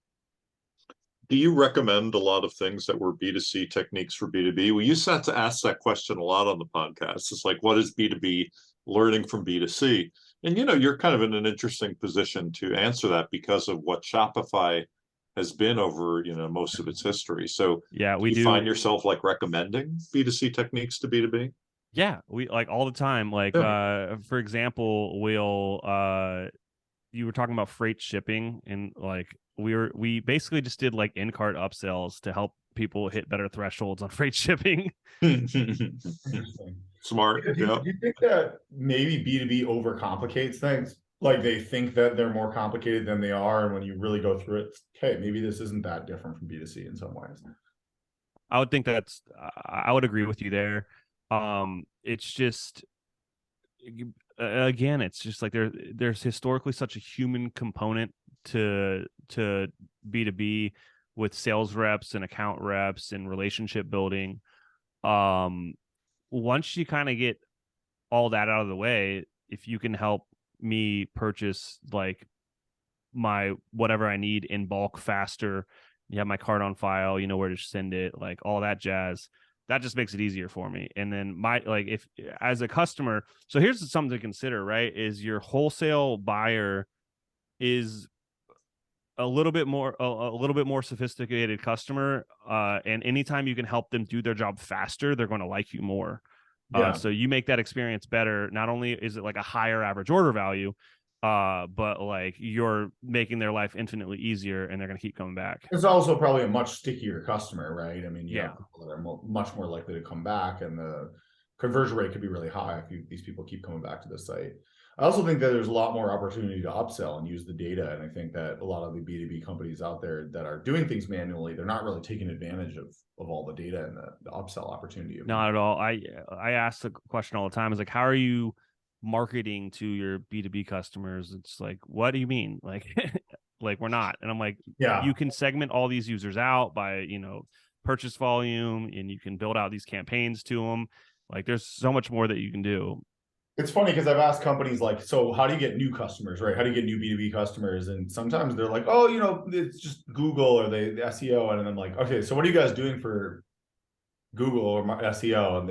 Do you recommend a lot of things that were B2C techniques for B2B? We used to have to ask that question a lot on the podcast. It's like, what is B2B learning from B2C? And, you're kind of in an interesting position to answer that because of what Shopify has been over, most of its history. So yeah, do you find yourself like recommending B2C techniques to B2B? Yeah, we like all the time. Like, for example, you were talking about freight shipping, and like we basically just did like in-cart upsells to help people hit better thresholds on freight shipping. Interesting. Smart. Do you think that maybe B2B overcomplicates things? Like they think that they're more complicated than they are, and when you really go through it, hey, maybe this isn't that different from B2C in some ways. I would agree with you there. It's just, again, it's just like there's historically such a human component to B2B with sales reps and account reps and relationship building. Once you kind of get all that out of the way, if you can help me purchase like my whatever I need in bulk faster, you have my card on file, you know where to send it, like all that jazz, that just makes it easier for me. And then if as a customer, so here's something to consider, right? Is your wholesale buyer is a little bit more sophisticated customer, and anytime you can help them do their job faster, they're going to like you more. So you make that experience better. Not only is it like a higher average order value, but like you're making their life infinitely easier, and they're going to keep coming back. It's also probably a much stickier customer, right? I mean, you Yeah. have people that are much more likely to come back, and the conversion rate could be really high if these people keep coming back to the site. I also think that there's a lot more opportunity to upsell and use the data. And I think that a lot of the B2B companies out there that are doing things manually, they're not really taking advantage of all the data and the upsell opportunity. Not at all. I ask the question all the time. Is like, how are you marketing to your B2B customers? It's like, what do you mean? Like, like we're not. And I'm like, yeah, you can segment all these users out by, purchase volume, and you can build out these campaigns to them. Like there's so much more that you can do. It's funny because I've asked companies like, so how do you get new customers, right? How do you get new B2B customers? And sometimes they're like, oh, it's just Google or the SEO. And I'm like, okay, so what are you guys doing for Google or SEO? And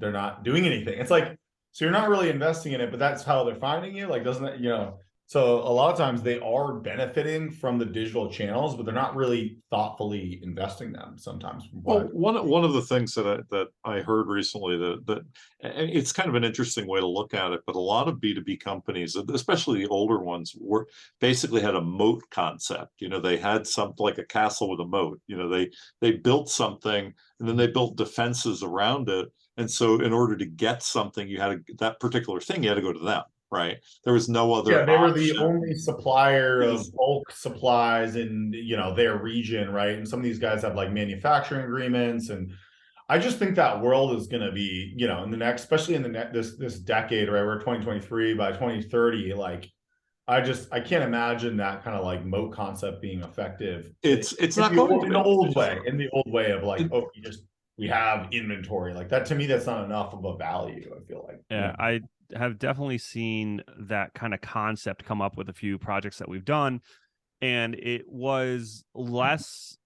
they're not doing anything. It's like, so you're not really investing in it, but that's how they're finding you. Like, doesn't that, so a lot of times they are benefiting from the digital channels, but they're not really thoughtfully investing them sometimes. Well, one of the things that I heard recently that and it's kind of an interesting way to look at it, but a lot of B2B companies, especially the older ones, basically had a moat concept. They had something like a castle with a moat. They built something, and then they built defenses around it. And so in order to get something, that particular thing, you had to go to them. Right. There was no other. Yeah, they were the only supplier of bulk supplies in, their region. Right. And some of these guys have like manufacturing agreements. And I just think that world is going to be, in the next, especially in this decade, right? We're 2023, by 2030, like, I can't imagine that kind of like moat concept being effective. It's not going to be. In the old way of like, we have inventory like that. To me, that's not enough of a value, I feel like. Yeah, I have definitely seen that kind of concept come up with a few projects that we've done, and it was less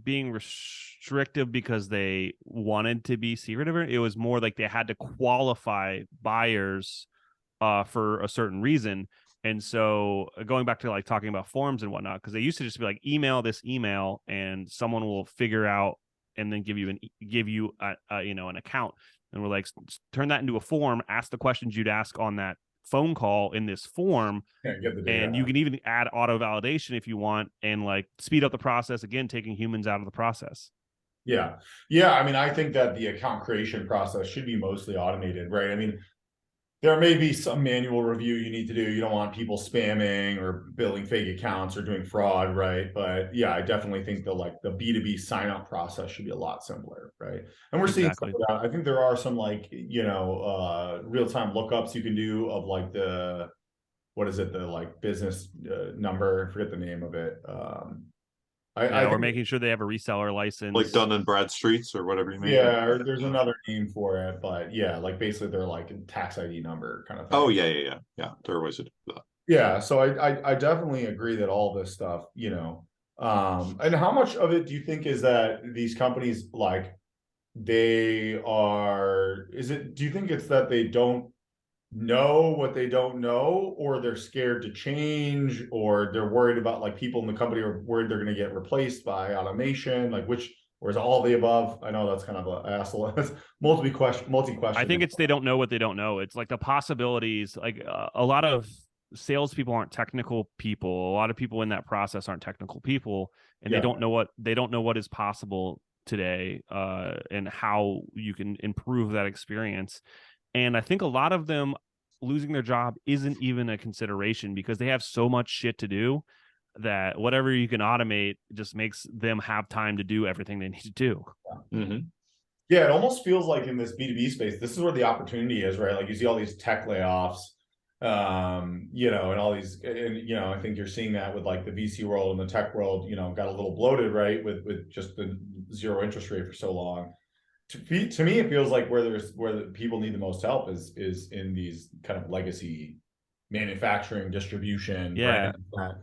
being restrictive because they wanted to be secretive. It was more like they had to qualify buyers for a certain reason. And so going back to like talking about forms and whatnot, because they used to just be like, email this email and someone will figure out and then give you an account. And we're like, turn that into a form, ask the questions you'd ask on that phone call in this form. And you can even add auto validation if you want, and like speed up the process, again, taking humans out of the process. Yeah. I mean, I think that the account creation process should be mostly automated, right? I mean, there may be some manual review you need to do. You don't want people spamming or building fake accounts or doing fraud, right? But yeah, I definitely think the B2B sign up process should be a lot simpler, right? And we're seeing some of that. I think there are some real-time lookups you can do of like the business number. I forget the name of it. I or think, making sure they have a reseller license. Like Dun and Bradstreet's or whatever you mean. yeah, or there's another name for it, but yeah, like basically they're like a tax ID number kind of thing. Oh yeah. There are ways to do that. Yeah, so I definitely agree that all this stuff, and how much of it do you think is that these companies like do you think it's that they don't know what they don't know, or they're scared to change, or they're worried about like people in the company are worried they're going to get replaced by automation, like or is it all the above? I know that's kind of a asshole. That's multi-question. I think it's they don't know what they don't know. It's like the possibilities, like a lot of salespeople aren't technical people. A lot of people in that process aren't technical people, and Yeah. they don't know what is possible today, and how you can improve that experience. And I think a lot of them losing their job isn't even a consideration because they have so much shit to do that whatever you can automate just makes them have time to do everything they need to do. Mm-hmm. Yeah, it almost feels like in this B2B space, this is where the opportunity is, right? Like you see all these tech layoffs, and all these, and I think you're seeing that with like the VC world and the tech world, got a little bloated, right? With just the zero interest rate for so long. To me, it feels like where the people need the most help is in these kind of legacy manufacturing, distribution. Yeah. Brand.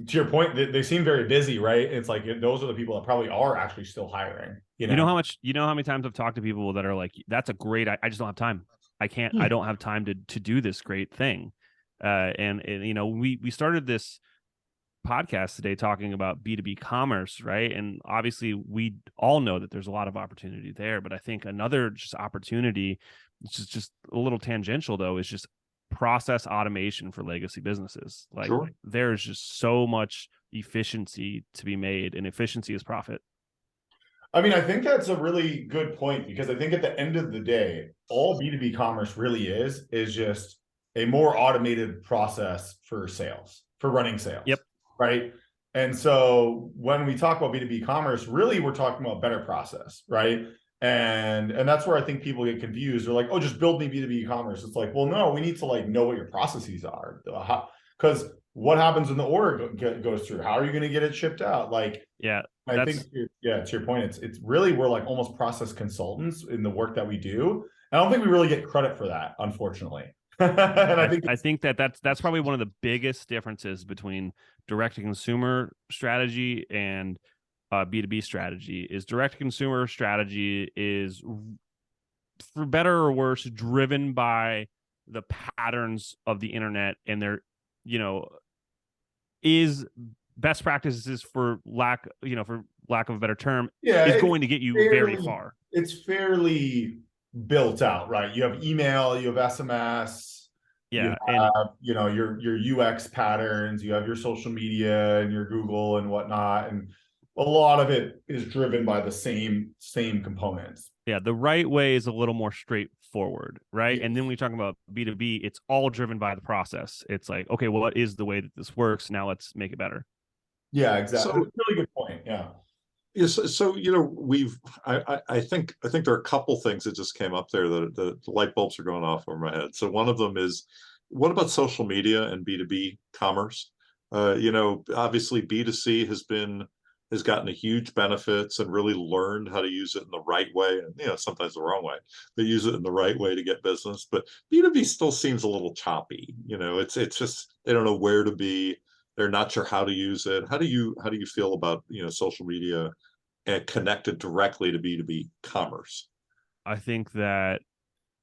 To your point, they seem very busy, right? It's like those are the people that probably are actually still hiring. You know how many times I've talked to people that are like, that's a great, I just don't have time. I don't have time to do this great thing. And we started this podcast today talking about B2B commerce, right? And obviously we all know that there's a lot of opportunity there, but I think another just opportunity, which is just a little tangential though, is just process automation for legacy businesses. Like Sure. There's just so much efficiency to be made, and efficiency is profit. I mean, I think that's a really good point, because I think at the end of the day, all B2B commerce really is just a more automated process for sales, for running sales. Yep. Right. And so when we talk about B2B commerce, really we're talking about better process, right? And that's where I think people get confused. They're like, oh, just build me B2B commerce. It's like, well, no, we need to like know what your processes are. Because what happens when the order goes through? How are you going to get it shipped out? Like, yeah, I think, to your point, it's really, we're like almost process consultants in the work that we do. I don't think we really get credit for that, unfortunately. And I think that's probably one of the biggest differences between direct-to-consumer strategy and B2B strategy. Is direct-to-consumer strategy is, for better or worse, driven by the patterns of the internet, and there, is best practices, for lack of a better term, is going to get you very far. It's fairly built out, right? You have email, you have SMS. Yeah, you have, your UX patterns, you have your social media and your Google and whatnot, and a lot of it is driven by the same components. Yeah, the right way is a little more straightforward, right? Yes. And then when we talk about B2B, it's all driven by the process. It's like, okay, well, what is the way that this works? Now let's make it better. Yeah, exactly. So, that's a really good point. Yeah. Yes, so I think there are a couple things that just came up there that the light bulbs are going off over my head. So one of them is, what about social media and B2B commerce? Obviously B2C has gotten a huge benefits and really learned how to use it in the right way, and sometimes the wrong way. They use it in the right way to get business, but B2B still seems a little choppy. It's just they don't know where to be. They're not sure how to use it. How do you feel about social media and connected directly to B2B commerce? I think that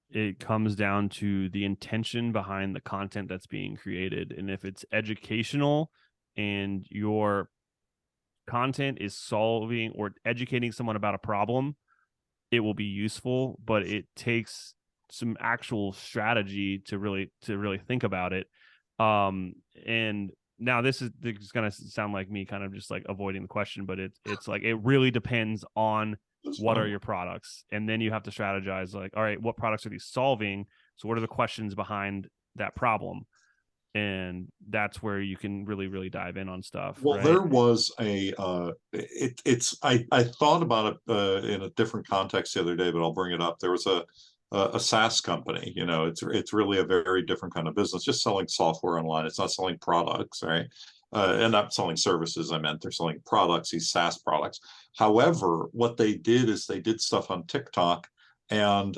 it comes down to the intention behind the content that's being created. And if it's educational and your content is solving or educating someone about a problem, it will be useful, but it takes some actual strategy to really think about it. And now this is going to sound like me kind of just like avoiding the question, but it's like, it really depends on what are your products. And then you have to strategize, like, all right, what products are these solving? So what are the questions behind that problem? And that's where you can really, really dive in on stuff. Well, right? There was I thought about it in a different context the other day, but I'll bring it up. There was a SaaS company. It's really a very different kind of business, just selling software online. It's not selling products, right? and not selling services. I meant they're selling products, these SaaS products. However, what they did is they did stuff on TikTok, and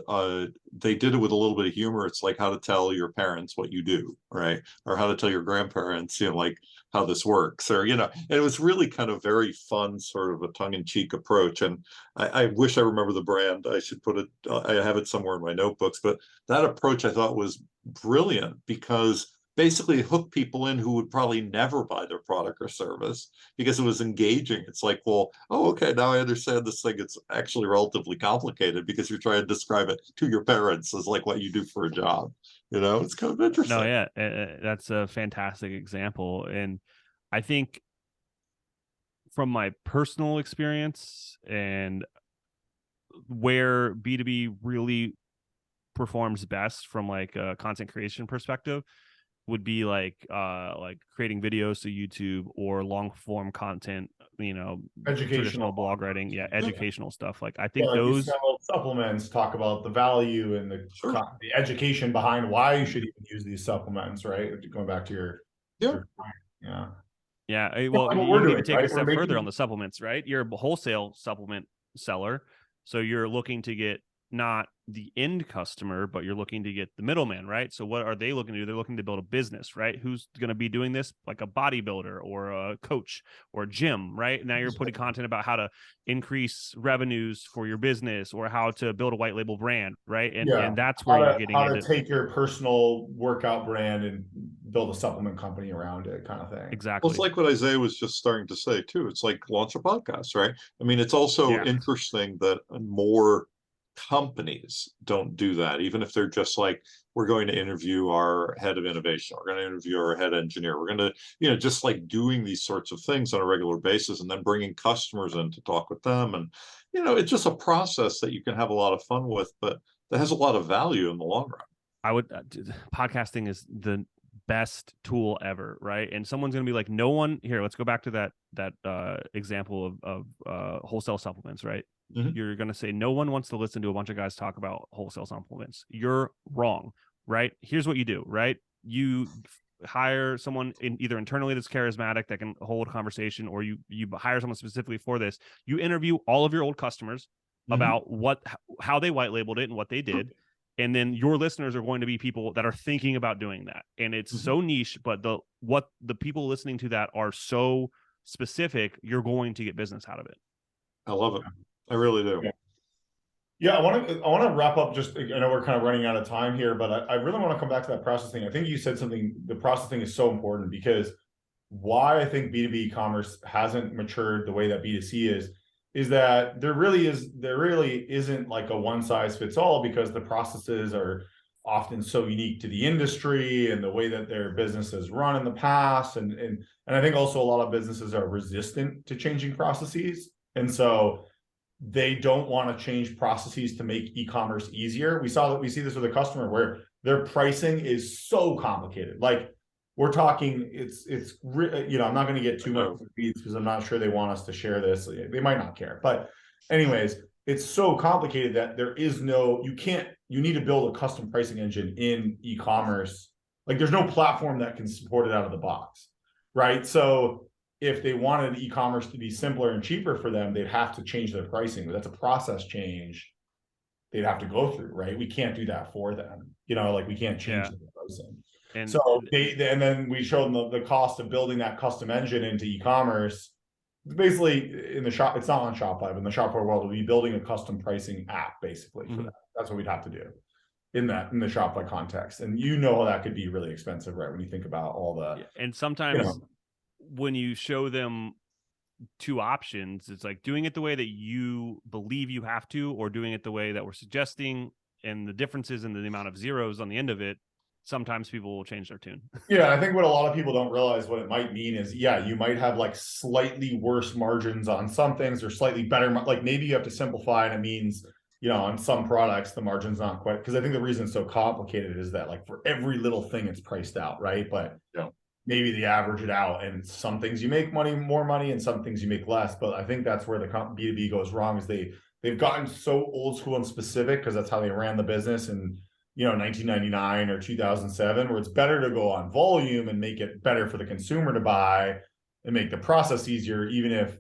they did it with a little bit of humor. It's like how to tell your parents what you do, right? Or how to tell your grandparents, like how this works, or, and it was really kind of very fun, sort of a tongue-in-cheek approach. And I wish I remember the brand. I should put it, I have it somewhere in my notebooks, but that approach I thought was brilliant, because basically hook people in who would probably never buy their product or service, because it was engaging. It's like, well, oh, okay, now I understand this thing. It's actually relatively complicated because you're trying to describe it to your parents as like what you do for a job. It's kind of interesting. No, yeah, that's a fantastic example. And I think from my personal experience and where B2B really performs best from like a content creation perspective would be like creating videos to YouTube or long form content, traditional blog writing, educational stuff. Like I think those supplements talk about the value and the education behind why you should even use these supplements, right? Going back to your well, you need to take a step further on the supplements, right? You're a wholesale supplement seller, so you're looking to get not the end customer, but you're looking to get the middleman, right? So what are they looking to do? They're looking to build a business, right? Who's going to be doing this? Like a bodybuilder or a coach or a gym, right? Now you're putting content about how to increase revenues for your business or how to build a white label brand, right? And that's where you're getting how to take your personal workout brand and build a supplement company around it, kind of thing. Exactly. Well, it's like what Isaiah was just starting to say too. It's like launch a podcast, right? I mean, it's also interesting that more companies don't do that, even if they're just like, we're going to interview our head of innovation, we're going to interview our head engineer, we're going to just like doing these sorts of things on a regular basis, and then bringing customers in to talk with them. And it's just a process that you can have a lot of fun with, but that has a lot of value in the long run. I would podcasting is the best tool ever, right? And someone's going to be like, no one here, let's go back to that example of wholesale supplements, right? Mm-hmm. You're going to say no one wants to listen to a bunch of guys talk about wholesale supplements. You're wrong, right? Here's what you do, right? You hire someone either internally that's charismatic that can hold a conversation, or you hire someone specifically for this. You interview all of your old customers about how they white labeled it and what they did. And then your listeners are going to be people that are thinking about doing that. And it's so niche, but the people listening to that are so specific, you're going to get business out of it. I love it. I really do. Yeah, I want to wrap up. I know we're kind of running out of time here, but I really want to come back to that process thing. I think you said something. The process thing is so important, because why I think B2B commerce hasn't matured the way that B2C is that there really isn't like a one size fits all, because the processes are often so unique to the industry and the way that their business has run in the past. And I think also a lot of businesses are resistant to changing processes. And so they don't want to change processes to make e-commerce easier. We see this with a customer where their pricing is so complicated. Like we're talking, I'm not going to get too much into weeds because I'm not sure they want us to share this. They might not care, but anyways, it's so complicated that you need to build a custom pricing engine in e-commerce. Like there's no platform that can support it out of the box, right? So if they wanted e-commerce to be simpler and cheaper for them, they'd have to change their pricing. That's a process change they'd have to go through, right? We can't do that for them. We can't change the pricing. And so and then we showed them the cost of building that custom engine into e-commerce. Basically, in the shop, it's not on Shopify, but in the Shopify world, we'll be building a custom pricing app basically for that. That's what we'd have to do in the Shopify context. And how that could be really expensive, right? When you think about all the and sometimes when you show them two options, it's like doing it the way that you believe you have to, or doing it the way that we're suggesting, and the differences in the amount of zeros on the end of it. Sometimes people will change their tune. Yeah, I think what a lot of people don't realize what it might mean is, you might have like slightly worse margins on some things, or slightly better. Like maybe you have to simplify, and it means, on some products, the margin's not quite, because I think the reason it's so complicated is that like for every little thing it's priced out, right? But maybe they average it out, and some things you make more money, and some things you make less. But I think that's where the B2B goes wrong, is they've gotten so old school and specific, because that's how they ran the business, and 1999 or 2007, where it's better to go on volume and make it better for the consumer to buy and make the process easier, even if,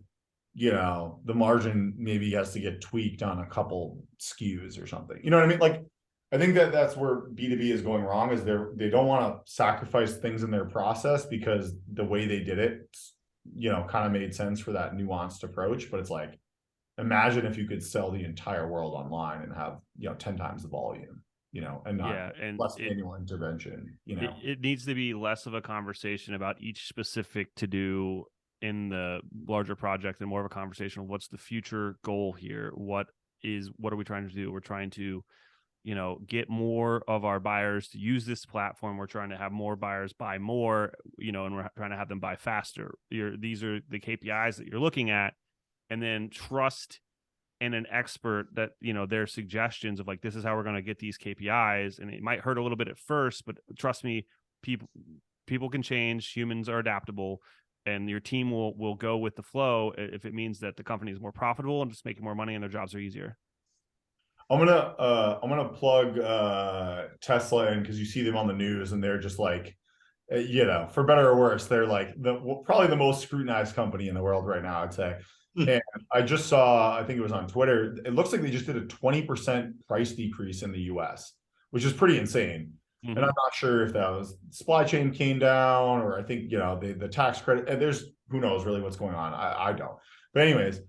the margin maybe has to get tweaked on a couple SKUs or something. You know what I mean? Like, I think that's where B2B is going wrong, is they don't want to sacrifice things in their process because the way they did it, kind of made sense for that nuanced approach. But it's like, imagine if you could sell the entire world online and have, 10 times the volume, and not less manual intervention, It needs to be less of a conversation about each specific to do in the larger project and more of a conversation of what's the future goal here? What are we trying to do? We're trying to, get more of our buyers to use this platform. We're trying to have more buyers buy more, and we're trying to have them buy faster. These are the KPIs that you're looking at, and then trust in an expert that, their suggestions of like, this is how we're going to get these KPIs. And it might hurt a little bit at first, but trust me, people can change. Humans are adaptable. And your team will go with the flow if it means that the company is more profitable and just making more money and their jobs are easier. I'm gonna plug Tesla in, because you see them on the news and they're just like, for better or worse, they're like probably the most scrutinized company in the world right now, I'd say. And I just saw, I think it was on Twitter, it looks like they just did a 20% price decrease in the US, which is pretty insane. And I'm not sure if that was supply chain came down, or I think, the tax credit, there's, who knows really what's going on. I don't. But anyways,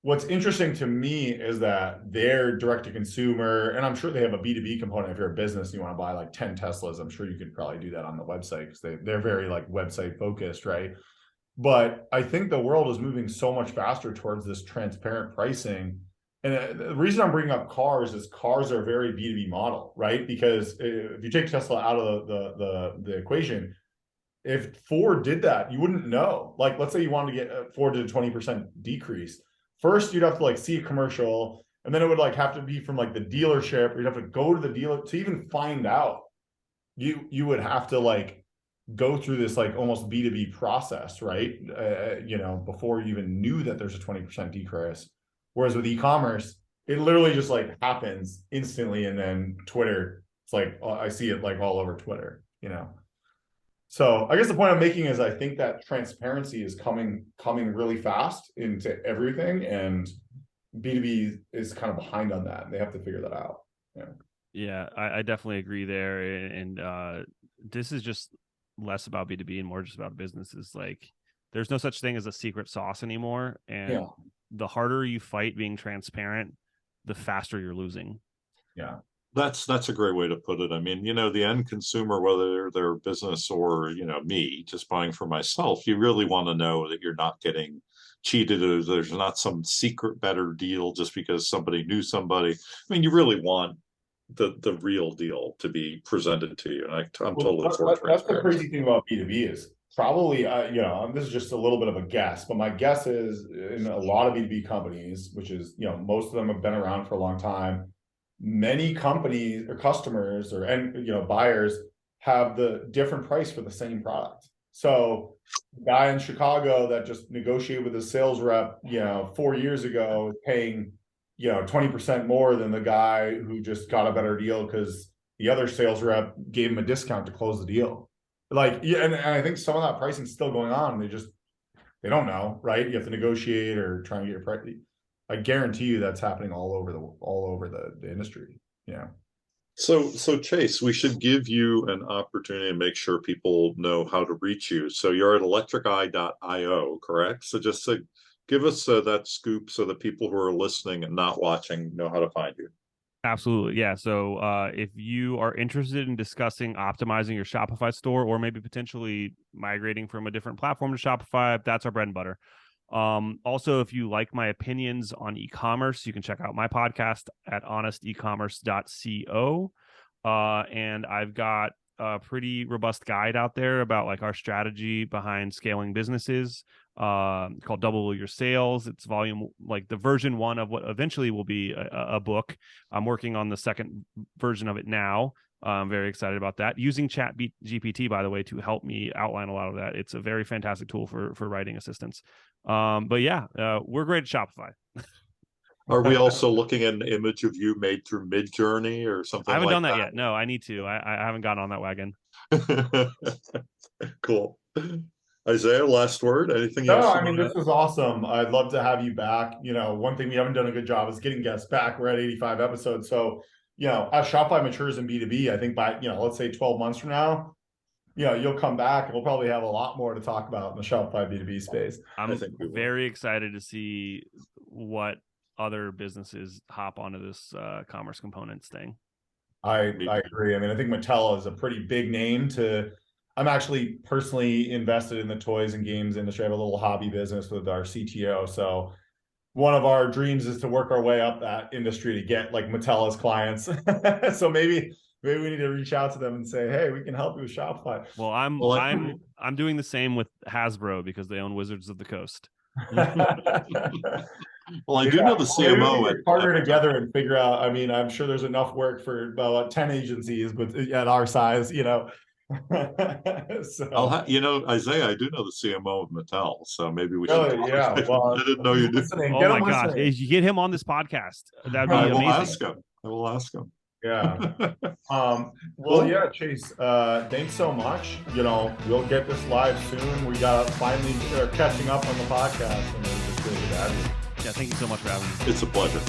what's interesting to me is that they're direct to consumer, and I'm sure they have a B2B component. If you're a business and you want to buy like 10 Teslas, I'm sure you could probably do that on the website, because they're very like website focused, right? But I think the world is moving so much faster towards this transparent pricing. And the reason I'm bringing up cars is cars are a very B2B model, right? Because if you take Tesla out of the equation, if Ford did that, you wouldn't know. Like, let's say you wanted to get Ford to a 20% decrease. First, you'd have to like see a commercial, and then it would like have to be from like the dealership, or you'd have to go to the dealer to even find out. You would have to like go through this like almost B2B process, right? Before you even knew that there's a 20% decrease. Whereas with e-commerce, it literally just like happens instantly, and then Twitter, it's like I see it like all over Twitter, So I guess the point I'm making is I think that transparency is coming really fast into everything, and B2B is kind of behind on that. They have to figure that out. Yeah, I definitely agree there. And this is just less about B2B and more just about businesses. Like, there's no such thing as a secret sauce anymore. And the harder you fight being transparent, the faster you're losing. Yeah. That's a great way to put it. I mean, the end consumer, whether they're a business or, me just buying for myself, you really want to know that you're not getting cheated, or there's not some secret better deal just because somebody knew somebody. I mean, you really want the real deal to be presented to you. And I'm totally for transparency. That's the crazy thing about B2B is probably, this is just a little bit of a guess, but my guess is in a lot of B2B companies, which is, most of them have been around for a long time, many companies or customers and buyers have the different price for the same product. So the guy in Chicago that just negotiated with his sales rep, 4 years ago, is paying 20% more than the guy who just got a better deal because the other sales rep gave him a discount to close the deal. Like, and I think some of that pricing is still going on. They don't know, right? You have to negotiate or try and get your price. I guarantee you that's happening all over the industry. So Chase, we should give you an opportunity to make sure people know how to reach you. So you're at electriceye.io, correct? So just to give us that scoop so that people who are listening and not watching know how to find you. Absolutely. Yeah. So if you are interested in discussing optimizing your Shopify store, or maybe potentially migrating from a different platform to Shopify, that's our bread and butter. Also, if you like my opinions on e-commerce, you can check out my podcast at honestecommerce.co. And I've got a pretty robust guide out there about like our strategy behind scaling businesses, called Double Your Sales. It's the version 1 of what eventually will be a book. I'm working on the second version of it now. I'm very excited about that. Using GPT, by the way, to help me outline a lot of that. It's a very fantastic tool for writing assistance. But yeah, we're great at Shopify. Are we also looking at an image of you made through Midjourney or something? I haven't like done that yet. No, I need to. I haven't gotten on that wagon. Cool. Isaiah, last word. Anything No, else? I mean, this was awesome. I'd love to have you back. One thing we haven't done a good job is getting guests back. We're at 85 episodes. So, as Shopify matures in B2B, I think by, let's say 12 months from now, you'll come back and we'll probably have a lot more to talk about in the Shopify B2B space. I'm very excited to see what other businesses hop onto this commerce components thing. I agree. I mean, I think Mattel is a pretty big name I'm actually personally invested in the toys and games industry. I have a little hobby business with our CTO. So one of our dreams is to work our way up that industry to get like Mattel as clients. So maybe we need to reach out to them and say, hey, we can help you with Shopify. Well, I'm doing the same with Hasbro because they own Wizards of the Coast. Well, I do know the CMO. We partner together and figure out. I mean, I'm sure there's enough work for about 10 agencies, but at our size, So. Isaiah, I do know the CMO of Mattel, so maybe we should. Really? Yeah. Well, I didn't know you did. Oh my gosh! If you get him on this podcast, that'd be amazing. I will ask him. Yeah. Yeah, Chase. Thanks so much. We'll get this live soon. We got finally catching up on the podcast, and it was just really good to have you. Yeah, thank you so much for having me. It's a pleasure.